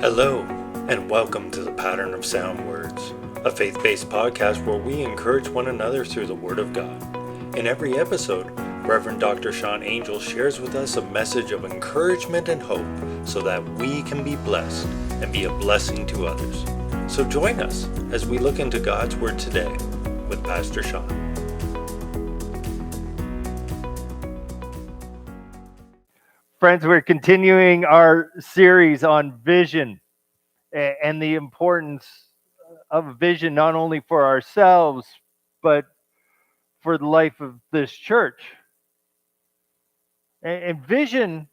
Hello, and welcome to the Pattern of Sound Words, a faith-based podcast where we encourage one another through the Word of God. In every episode, Reverend Dr. Sean Angel shares with us a message of encouragement and hope so that we can be blessed and be a blessing to others. So join us as we look into God's Word today with Pastor Sean. Friends, we're continuing our series on vision and the importance of vision, not only for ourselves, but for the life of this church. And vision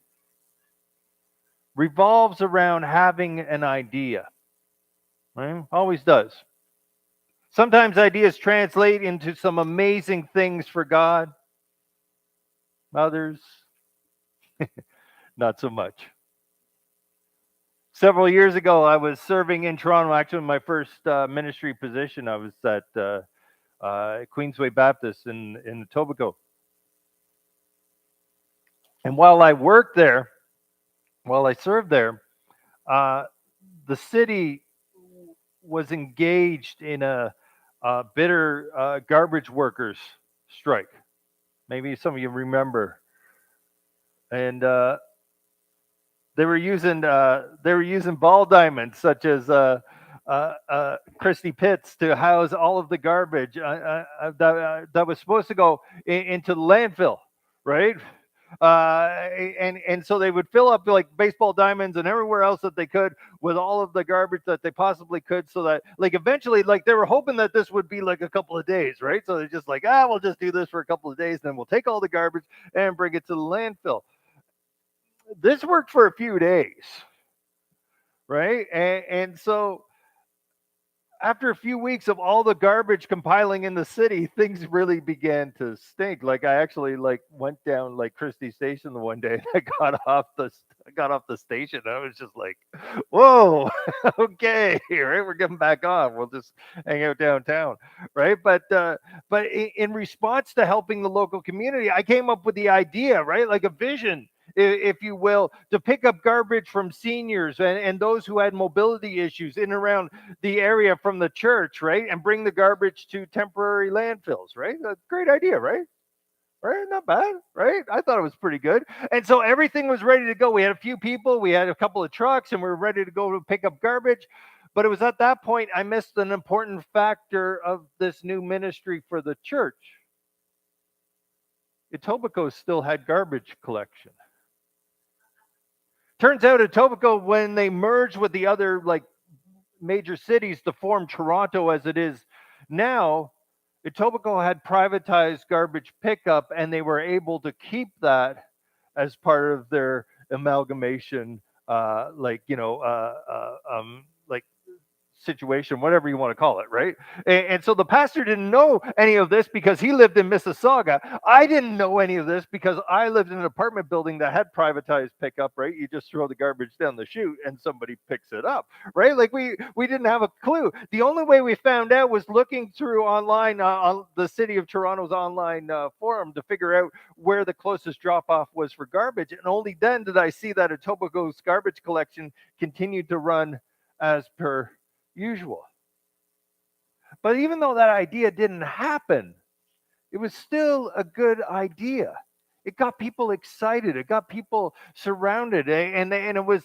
revolves around having an idea, right? Always does. Sometimes ideas translate into some amazing things for God, others, not so much. Several years ago, I was serving in Toronto. Actually, my first ministry position, I was at Queensway Baptist in Etobicoke. And while I worked there, while I served there, uh, the city was engaged in a bitter garbage workers strike. Maybe some of you remember. And they were using ball diamonds such as Christie Pitts to house all of the garbage that was supposed to go into the landfill, right? And so they would fill up like baseball diamonds and everywhere else that they could with all of the garbage that they possibly could, so that like eventually, like they were hoping that this would be like a couple of days, right? So they're just like, we'll just do this for a couple of days, then we'll take all the garbage and bring it to the landfill. This worked for a few days, right? And so after a few weeks of all the garbage compiling in the city, things really began to stink. Like I actually like went down like Christie Station the one day. And I got off the station. I was just like, "Whoa, okay, right? We're getting back on. We'll just hang out downtown, right?" But in response to helping the local community, I came up with the idea, right, like a vision, if you will, to pick up garbage from seniors and those who had mobility issues in and around the area from the church, right? And bring the garbage to temporary landfills, right? A great idea, right? Right? Not bad, right? I thought it was pretty good. And so everything was ready to go. We had a few people, we had a couple of trucks, and we were ready to go to pick up garbage. But it was at that point I missed an important factor of this new ministry for the church. Etobicoke still had garbage collection. Turns out Etobicoke, when they merged with the other like major cities to form Toronto as it is now, Etobicoke had privatized garbage pickup, and they were able to keep that as part of their amalgamation, like situation, whatever you want to call it, right? And so the pastor didn't know any of this because he lived in Mississauga. I didn't know any of this because I lived in an apartment building that had privatized pickup, right? You just throw the garbage down the chute and somebody picks it up, right? Like we didn't have a clue. The only way we found out was looking through online on the City of Toronto's online forum to figure out where the closest drop off was for garbage, and only then did I see that Etobicoke's garbage collection continued to run as per usual. But even though that idea didn't happen, it was still a good idea. It got people excited. It got people surrounded, and it was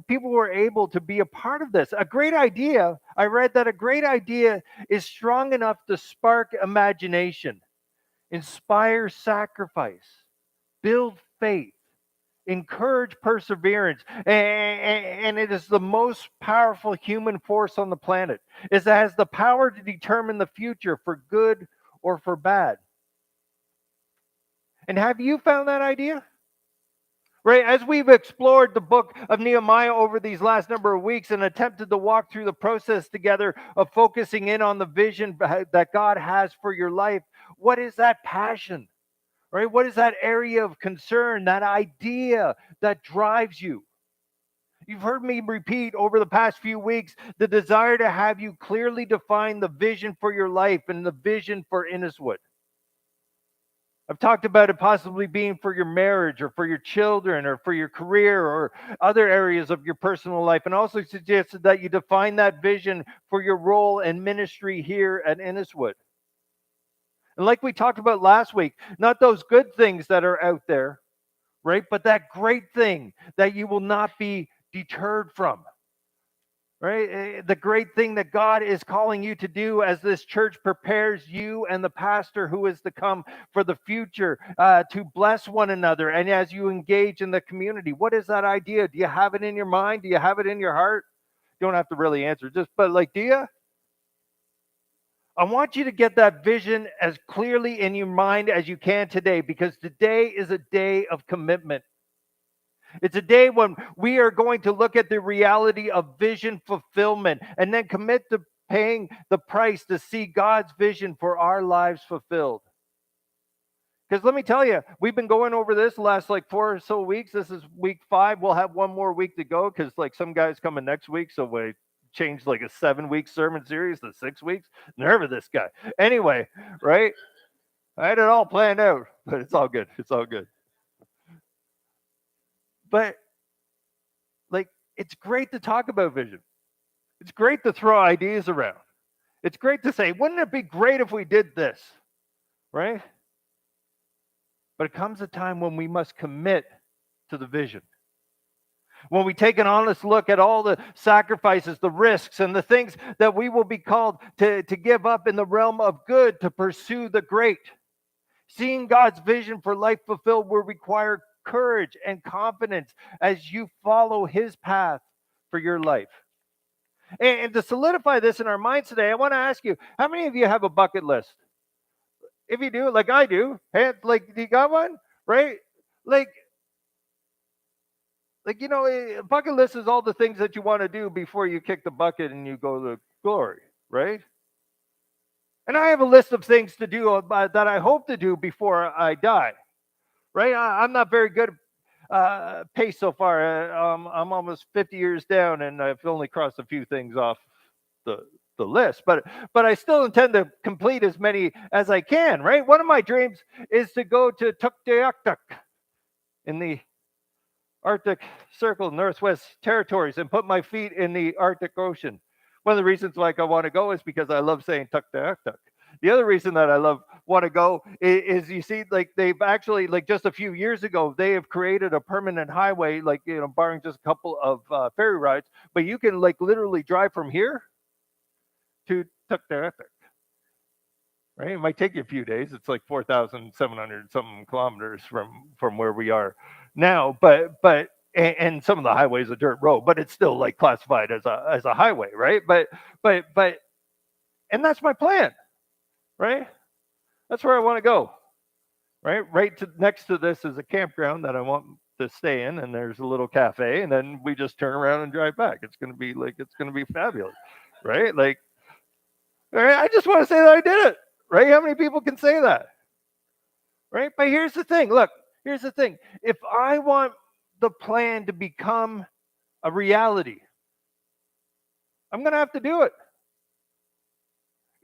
people were able to be a part of this. A great idea. I read that a great idea is strong enough to spark imagination, inspire sacrifice, build faith, encourage perseverance, and it is the most powerful human force on the planet. It has the power to determine the future for good or for bad. And have you found that idea? Right, as we've explored the book of Nehemiah over these last number of weeks and attempted to walk through the process together of focusing in on the vision that God has for your life, what is that passion? Right? What is that area of concern, that idea that drives you? You've heard me repeat over the past few weeks the desire to have you clearly define the vision for your life and the vision for Inniswood. I've talked about it possibly being for your marriage or for your children or for your career or other areas of your personal life, and also suggested that you define that vision for your role and ministry here at Inniswood. And like we talked about last week, not those good things that are out there, right? But that great thing that you will not be deterred from. Right? The great thing that God is calling you to do as this church prepares you and the pastor who is to come for the future to bless one another. And as you engage in the community, what is that idea? Do you have it in your mind? Do you have it in your heart? You don't have to really answer, but like, do you? I want you to get that vision as clearly in your mind as you can today, because today is a day of commitment. It's a day when we are going to look at the reality of vision fulfillment and then commit to paying the price to see God's vision for our lives fulfilled. Because let me tell you, we've been going over this the last like 4 or so weeks. This is week 5. We'll have one more week to go because like some guys coming next week. So we changed like a 7-week sermon series to 6 weeks. Nerve of this guy. Anyway, right? I had it all planned out, but it's all good. It's all good. But like, it's great to talk about vision. It's great to throw ideas around. It's great to say, wouldn't it be great if we did this? Right? But it comes a time when we must commit to the vision. When we take an honest look at all the sacrifices, the risks, and the things that we will be called to give up in the realm of good to pursue the great. Seeing God's vision for life fulfilled will require courage and confidence as you follow his path for your life. And to solidify this in our minds today, I want to ask you, how many of you have a bucket list? If you do, like I do, like, do you got one? Right? Like, you know, a bucket list is all the things that you want to do before you kick the bucket and you go to glory, right? And I have a list of things to do that I hope to do before I die, right? I'm not very good pace so far. I'm almost 50 years down, and I've only crossed a few things off the list, but I still intend to complete as many as I can, right? One of my dreams is to go to Tuktoyaktuk in the Arctic Circle, Northwest Territories, and put my feet in the Arctic Ocean. One of the reasons why I want to go is because I love saying Tuktoyaktuk. The other reason that I want to go is you see, like, they've actually, like, just a few years ago, they have created a permanent highway, like, you know, barring just a couple of ferry rides, but you can like literally drive from here to Tuktoyaktuk. Right? It might take you a few days. It's like 4,700 something kilometers from where we are now, but and some of the highways are dirt road, but it's still like classified as a highway, right? But and that's my plan, right? That's where I want to go, right? Next to this is a campground that I want to stay in, and there's a little cafe, and then we just turn around and drive back. It's gonna be fabulous, right? Like, right? I just want to say that I did it, right? How many people can say that, right? But here's the thing. Look, here's the thing. If I want the plan to become a reality, I'm going to have to do it.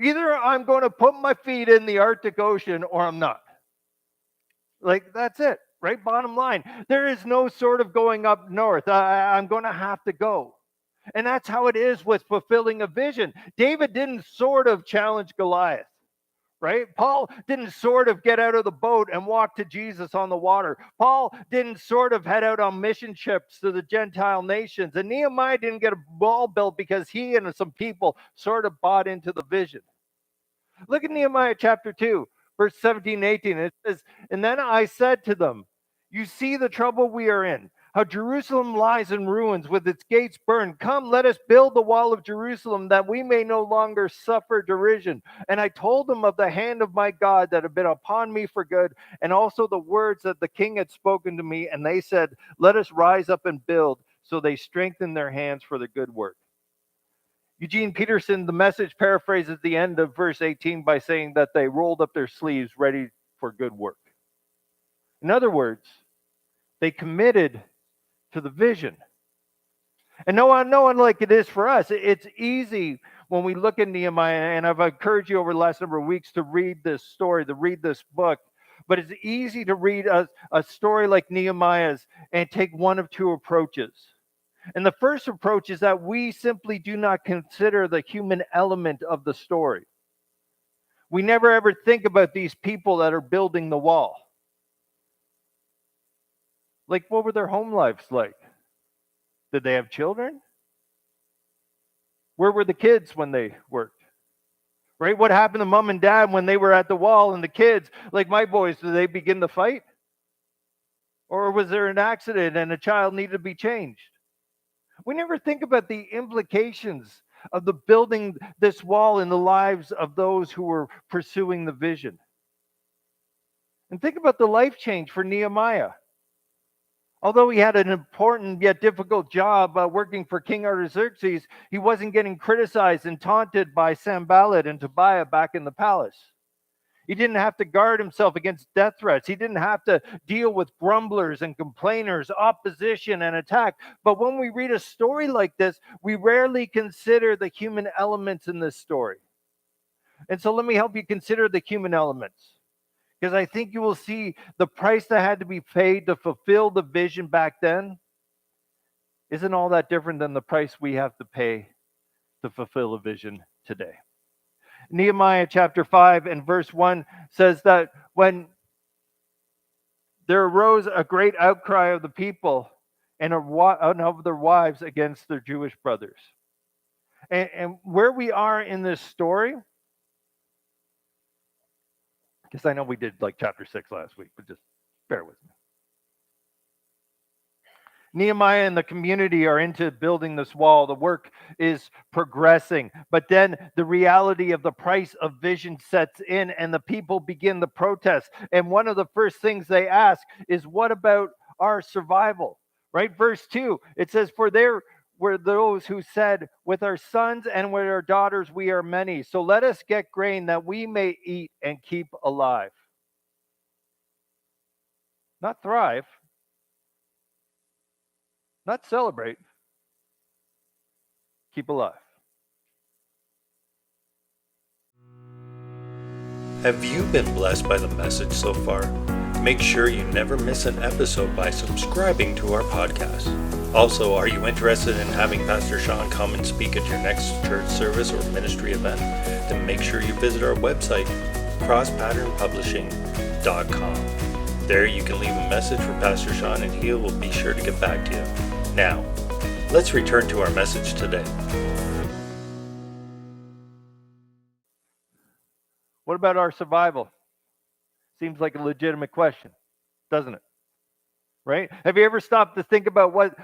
Either I'm going to put my feet in the Arctic Ocean or I'm not. Like, that's it, right? Bottom line. There is no sort of going up north. I'm going to have to go. And that's how it is with fulfilling a vision. David didn't sort of challenge Goliath, right? Paul didn't sort of get out of the boat and walk to Jesus on the water. Paul didn't sort of head out on mission trips to the Gentile nations. And Nehemiah didn't get a wall built because he and some people sort of bought into the vision. Look at Nehemiah chapter 2, verse 17 and 18. It says, "And then I said to them, you see the trouble we are in, how Jerusalem lies in ruins with its gates burned. Come, let us build the wall of Jerusalem that we may no longer suffer derision. And I told them of the hand of my God that had been upon me for good, and also the words that the king had spoken to me. And they said, let us rise up and build. So they strengthened their hands for the good work." Eugene Peterson, the Message, paraphrases the end of verse 18 by saying that they rolled up their sleeves ready for good work. In other words, they committed to the vision. And no one like it is for us. It's easy when we look at Nehemiah, and I've encouraged you over the last number of weeks to read this story, to read this book. But it's easy to read a story like Nehemiah's and take one of two approaches. And the first approach is that we simply do not consider the human element of the story. We never ever think about these people that are building the wall. Like, what were their home lives like? Did they have children? Where were the kids when they worked? Right? What happened to mom and dad when they were at the wall and the kids, like my boys, did they begin to fight? Or was there an accident and a child needed to be changed? We never think about the implications of the building this wall in the lives of those who were pursuing the vision. And think about the life change for Nehemiah. Although he had an important yet difficult job working for King Artaxerxes, he wasn't getting criticized and taunted by Sanballat and Tobiah back in the palace. He didn't have to guard himself against death threats. He didn't have to deal with grumblers and complainers, opposition and attack. But when we read a story like this, we rarely consider the human elements in this story. And so let me help you consider the human elements, because I think you will see the price that had to be paid to fulfill the vision back then isn't all that different than the price we have to pay to fulfill a vision today. Nehemiah chapter 5 and verse 1 says that when there arose a great outcry of the people and of their wives against their Jewish brothers. And where we are in this story, because I know we did like chapter 6 last week, but just bear with me. Nehemiah and the community are into building this wall. The work is progressing. But then the reality of the price of vision sets in and the people begin the protest. And one of the first things they ask is, what about our survival? Right? Verse 2, it says, for there were those who said, with our sons and with our daughters we are many. So let us get grain that we may eat and keep alive. Not thrive. Not celebrate. Keep alive. Have you been blessed by the message so far? Make sure you never miss an episode by subscribing to our podcast. Also, are you interested in having Pastor Sean come and speak at your next church service or ministry event? Then make sure you visit our website, crosspatternpublishing.com. There you can leave a message for Pastor Sean and he will be sure to get back to you. Now, let's return to our message today. What about our survival? Seems like a legitimate question, doesn't it? Right? Have you ever stopped to think about what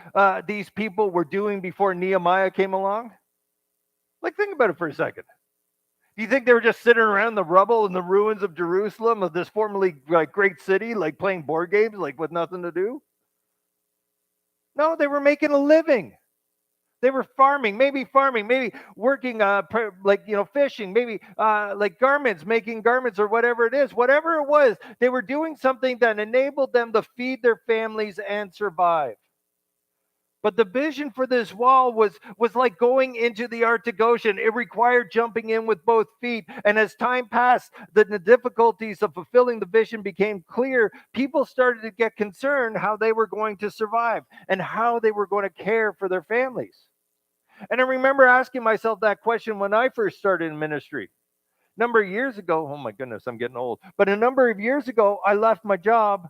these people were doing before Nehemiah came along? Like, think about it for a second. Do you think they were just sitting around the rubble and the ruins of Jerusalem, of this formerly great city, like playing board games, like with nothing to do? No, they were making a living. They were farming, maybe working, fishing, maybe like garments, making garments or whatever it is. Whatever it was, they were doing something that enabled them to feed their families and survive. But the vision for this wall was like going into the Arctic Ocean. It required jumping in with both feet. And as time passed, the difficulties of fulfilling the vision became clear. People started to get concerned how they were going to survive and how they were going to care for their families. And I remember asking myself that question when I first started in ministry. A number of years ago, oh my goodness, I'm getting old. But a number of years ago, I left my job.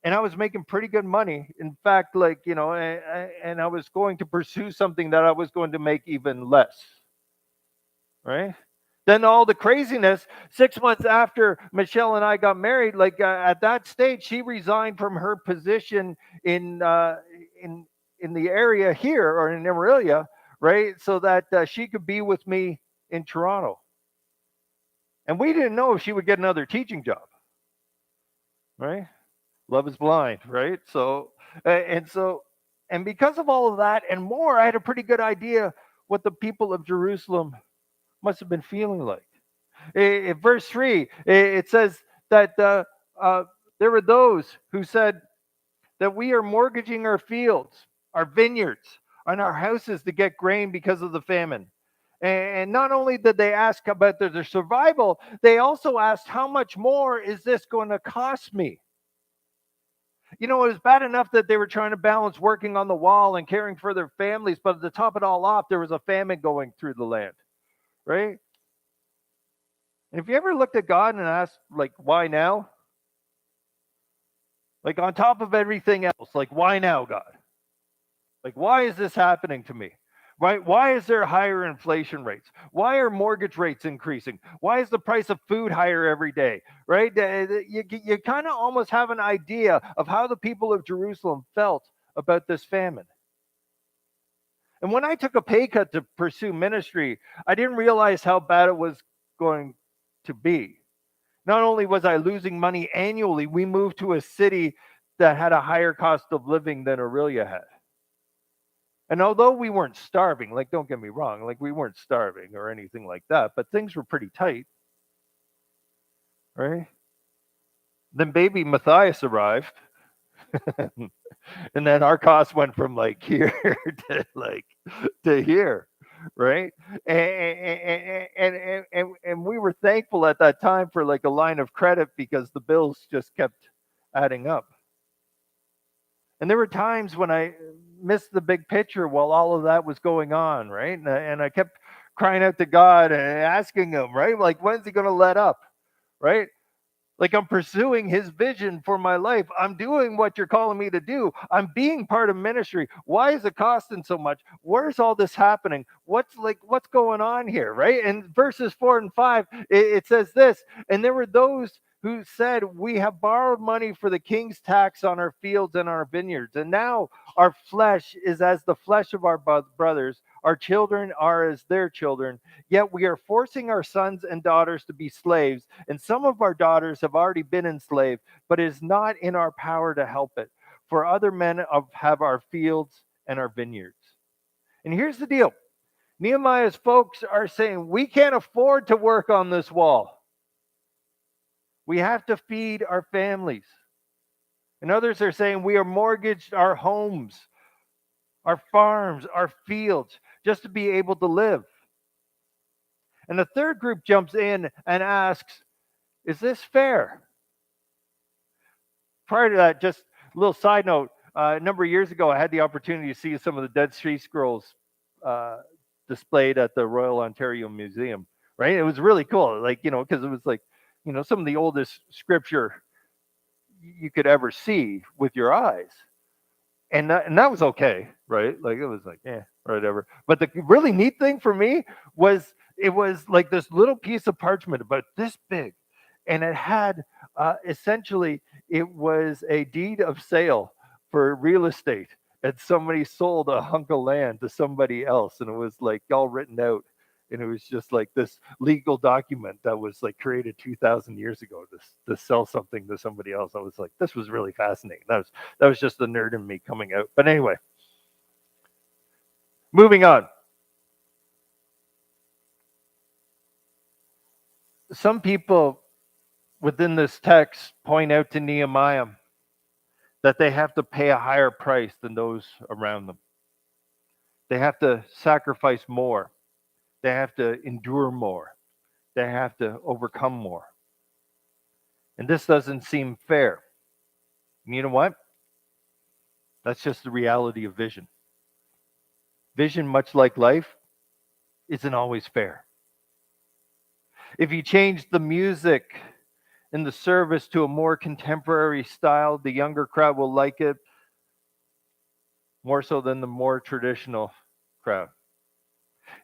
And I was making pretty good money. In fact, and I was going to pursue something that I was going to make even less. Right? Then all the craziness, 6 months after Michelle and I got married, at that stage, she resigned from her position in the area here, or in Amarillo, right? So that she could be with me in Toronto. And we didn't know if she would get another teaching job. Right? Love is blind, right? And because of all of that and more, I had a pretty good idea what the people of Jerusalem must have been feeling like. In verse 3, it says that there were those who said that we are mortgaging our fields, our vineyards, and our houses to get grain because of the famine. And not only did they ask about their survival, they also asked, how much more is this going to cost me? You know, it was bad enough that they were trying to balance working on the wall and caring for their families, but to top it all off, there was a famine going through the land, right? And if you ever looked at God and asked, like, why now? Like, on top of everything else, like, why now, God? Like, why is this happening to me? Right? Why is there higher inflation rates? Why are mortgage rates increasing? Why is the price of food higher every day? Right? You kind of almost have an idea of how the people of Jerusalem felt about this famine. And when I took a pay cut to pursue ministry, I didn't realize how bad it was going to be. Not only was I losing money annually, we moved to a city that had a higher cost of living than Aurelia had. And although we weren't starving, like, don't get me wrong, like, we weren't starving or anything like that, but things were pretty tight, right? Then baby Matthias arrived, and then our costs went from like here to here, right? And we were thankful at that time for like a line of credit because the bills just kept adding up. And there were times when I missed the big picture while all of that was going on, right? And I kept crying out to God and asking Him, right? Like, when's He going to let up, right? Like, I'm pursuing His vision for my life. I'm doing what you're calling me to do. I'm being part of ministry. Why is it costing so much? Where's all this happening? What's going on here, right? And verses 4 and 5, it says this, and there were those who said, we have borrowed money for the king's tax on our fields and our vineyards, and now our flesh is as the flesh of our brothers, our children are as their children, yet we are forcing our sons and daughters to be slaves, and some of our daughters have already been enslaved, but it is not in our power to help it, for other men have our fields and our vineyards. And here's the deal. Nehemiah's folks are saying, we can't afford to work on this wall. We have to feed our families. And others are saying we are mortgaged our homes, our farms, our fields, just to be able to live. And the third group jumps in and asks, is this fair? Prior to that, just a little side note, a number of years ago, I had the opportunity to see some of the Dead Sea Scrolls displayed at the Royal Ontario Museum, right? It was really cool, like, because it was like, some of the oldest scripture you could ever see with your eyes. And that was okay, right? Like, it was like, whatever. But the really neat thing for me was it was like this little piece of parchment about this big. And it had essentially, it was a deed of sale for real estate. And somebody sold a hunk of land to somebody else. And it was like all written out, and it was just like this legal document that was like created 2,000 years ago to sell something to somebody else. I was like, this was really fascinating. That was just the nerd in me coming out. But anyway, moving on. Some people within this text point out to Nehemiah that they have to pay a higher price than those around them. They have to sacrifice more. They have to endure more. They have to overcome more. And this doesn't seem fair. And you know what? That's just the reality of vision. Vision, much like life, isn't always fair. If you change the music in the service to a more contemporary style, the younger crowd will like it more so than the more traditional crowd.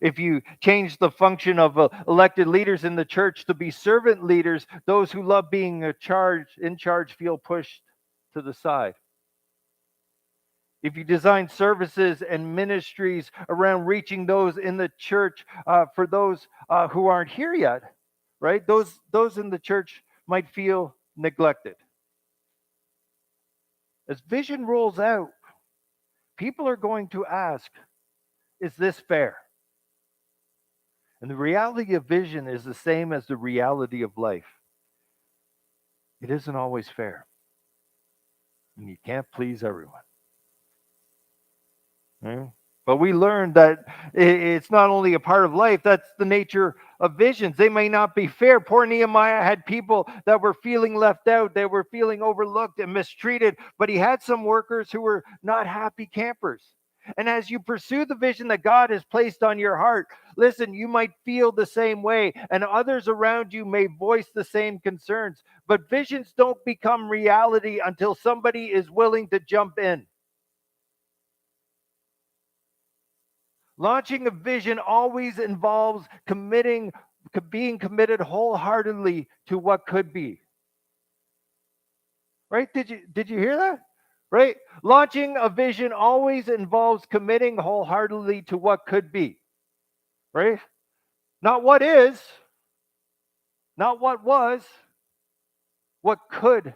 If you change the function of elected leaders in the church to be servant leaders, those who love being in charge feel pushed to the side. If you design services and ministries around reaching those in the church, for those who aren't here yet, right? Those in the church might feel neglected. As vision rolls out, people are going to ask, is this fair? And the reality of vision is the same as the reality of life. It isn't always fair. And you can't please everyone. Right? But we learned that it's not only a part of life, that's the nature of visions. They may not be fair. Poor Nehemiah had people that were feeling left out, they were feeling overlooked and mistreated, but he had some workers who were not happy campers. And as you pursue the vision that God has placed on your heart, listen, you might feel the same way, and others around you may voice the same concerns. But visions don't become reality until somebody is willing to jump in. Launching a vision always involves being committed wholeheartedly to what could be. Right? Did you hear that? Right? Launching a vision always involves committing wholeheartedly to what could be. Right? Not what is, not what was, what could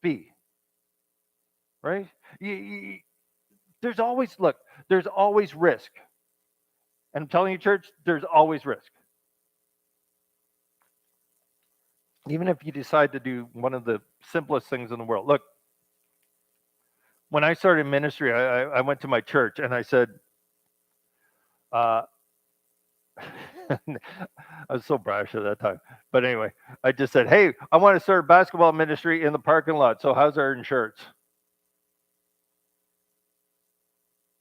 be. Right? There's always there's always risk. And I'm telling you, church, there's always risk. Even if you decide to do one of the simplest things in the world. Look, when I started ministry, I went to my church and I said, uh, I was so brash at that time. But anyway, I just said, hey, I want to start basketball ministry in the parking lot. So how's our insurance?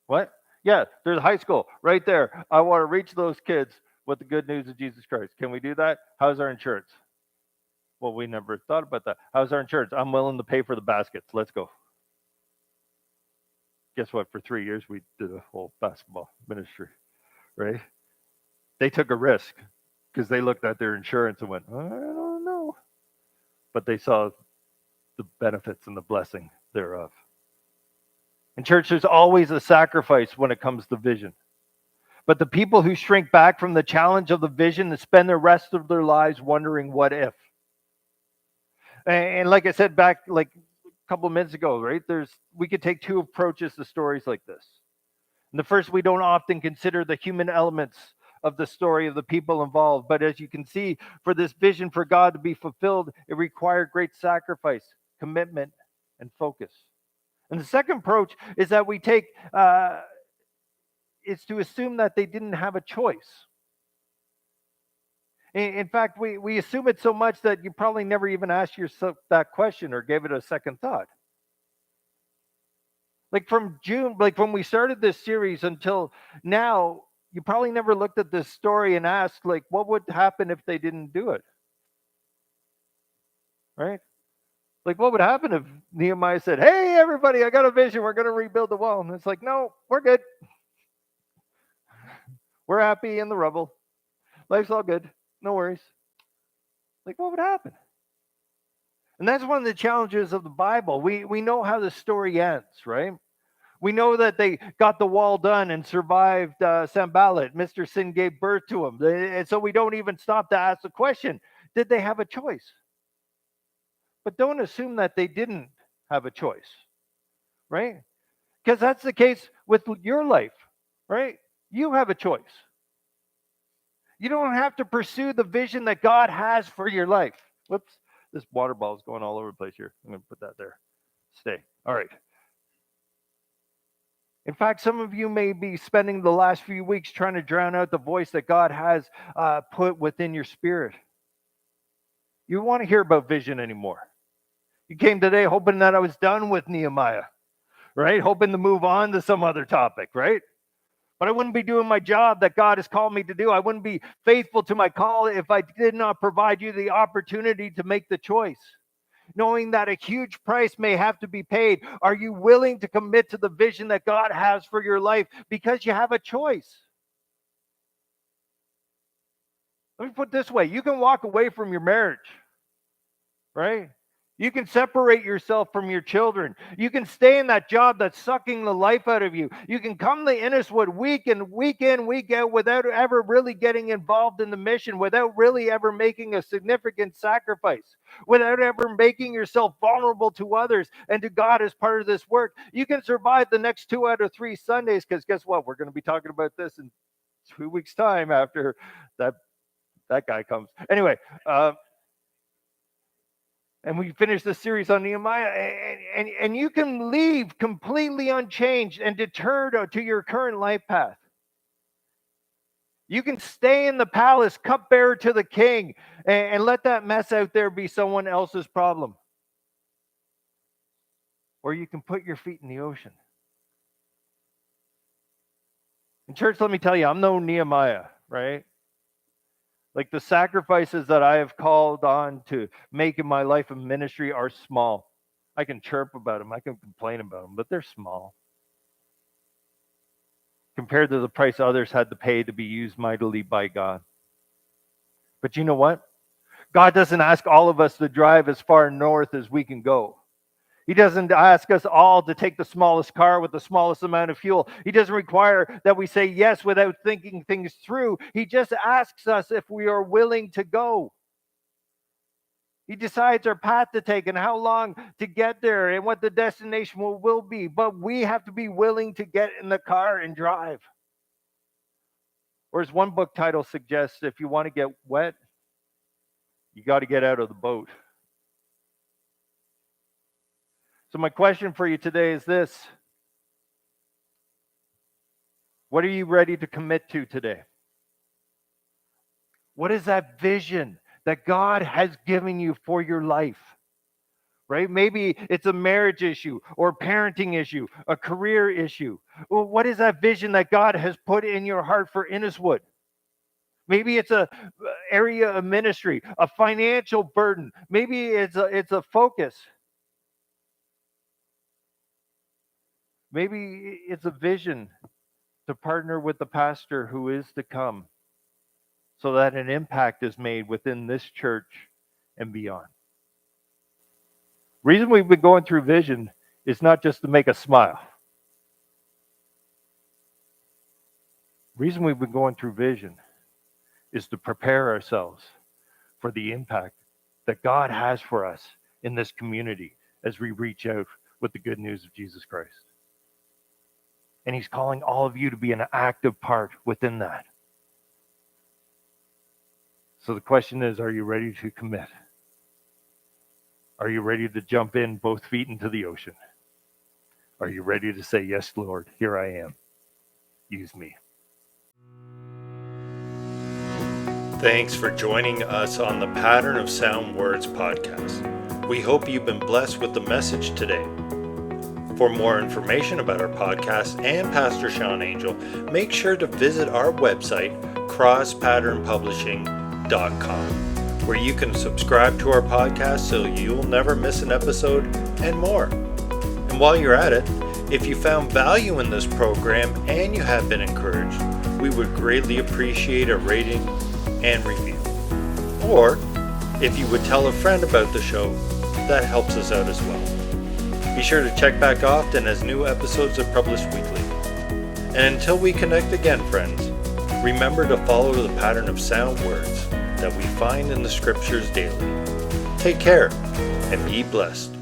What? Yeah, there's a high school right there. I want to reach those kids with the good news of Jesus Christ. Can we do that? How's our insurance? Well, we never thought about that. How's our insurance? I'm willing to pay for the baskets. Let's go. Guess what? For 3 years, we did a whole basketball ministry, right? They took a risk because they looked at their insurance and went, I don't know. But they saw the benefits and the blessing thereof. In church, there's always a sacrifice when it comes to vision. But the people who shrink back from the challenge of the vision and spend the rest of their lives wondering what if. And like I said back like a couple of minutes ago, right? We could take two approaches to stories like this. And the first, we don't often consider the human elements of the story of the people involved. But as you can see, for this vision for God to be fulfilled, it required great sacrifice, commitment, and focus. And the second approach is that we take is to assume that they didn't have a choice. In fact, we assume it so much that you probably never even asked yourself that question or gave it a second thought. Like from June, like when we started this series until now, you probably never looked at this story and asked, like, what would happen if they didn't do it? Right? Like, what would happen if Nehemiah said, hey, everybody, I got a vision. We're going to rebuild the wall. And it's like, no, we're good. We're happy in the rubble. Life's all good. No worries. Like, what would happen? And that's one of the challenges of the Bible. We know how the story ends, right? We know that they got the wall done and survived Sanballat. Mr. Sin gave birth to him. And so we don't even stop to ask the question, did they have a choice? But don't assume that they didn't have a choice, right? Because that's the case with your life, right? You have a choice. You don't have to pursue the vision that God has for your life. Whoops, this water ball is going all over the place here. I'm going to put that there. Stay. All right. In fact, some of you may be spending the last few weeks trying to drown out the voice that God has put within your spirit. You don't want to hear about vision anymore. You came today hoping that I was done with Nehemiah, right? Hoping to move on to some other topic, right? But I wouldn't be doing my job that God has called me to do. I wouldn't be faithful to my call if I did not provide you the opportunity to make the choice. Knowing that a huge price may have to be paid, are you willing to commit to the vision that God has for your life because you have a choice? Let me put it this way. You can walk away from your marriage, right? You can separate yourself from your children. You can stay in that job that's sucking the life out of you. You can come to Inniswood week in, week out without ever really getting involved in the mission, without really ever making a significant sacrifice, without ever making yourself vulnerable to others and to God as part of this work. You can survive the next 2 out of 3 Sundays because guess what? We're going to be talking about this in 2 weeks' time after that guy comes. Anyway, And we finished the series on Nehemiah, and you can leave completely unchanged and deterred to your current life path. You can stay in the palace, cupbearer to the king, and let that mess out there be someone else's problem. Or you can put your feet in the ocean. And church, let me tell you, I'm no Nehemiah, right? Like the sacrifices that I have called on to make in my life of ministry are small. I can chirp about them, I can complain about them, but they're small compared to the price others had to pay to be used mightily by God. But you know what? God doesn't ask all of us to drive as far north as we can go. He doesn't ask us all to take the smallest car with the smallest amount of fuel. He doesn't require that we say yes without thinking things through. He just asks us if we are willing to go. He decides our path to take and how long to get there and what the destination will be. But we have to be willing to get in the car and drive. Or as one book title suggests, if you want to get wet, you got to get out of the boat. So my question for you today is this. What are you ready to commit to today? What is that vision that God has given you for your life? Right? Maybe it's a marriage issue or parenting issue, a career issue. Well, what is that vision that God has put in your heart for Inniswood? Maybe it's a area of ministry, a financial burden. Maybe it's a focus. Maybe it's a vision to partner with the pastor who is to come so that an impact is made within this church and beyond. Reason we've been going through vision is not just to make us smile. Reason we've been going through vision is to prepare ourselves for the impact that God has for us in this community as we reach out with the good news of Jesus Christ. And he's calling all of you to be an active part within that. So the question is, are you ready to commit? Are you ready to jump in both feet into the ocean? Are you ready to say, yes, Lord, here I am. Use me. Thanks for joining us on the Pattern of Sound Words podcast. We hope you've been blessed with the message today. For more information about our podcast and Pastor Sean Angel, make sure to visit our website, crosspatternpublishing.com, where you can subscribe to our podcast so you'll never miss an episode and more. And while you're at it, if you found value in this program and you have been encouraged, we would greatly appreciate a rating and review. Or if you would tell a friend about the show, that helps us out as well. Be sure to check back often as new episodes are published weekly. And until we connect again, friends, remember to follow the pattern of sound words that we find in the scriptures daily. Take care and be blessed.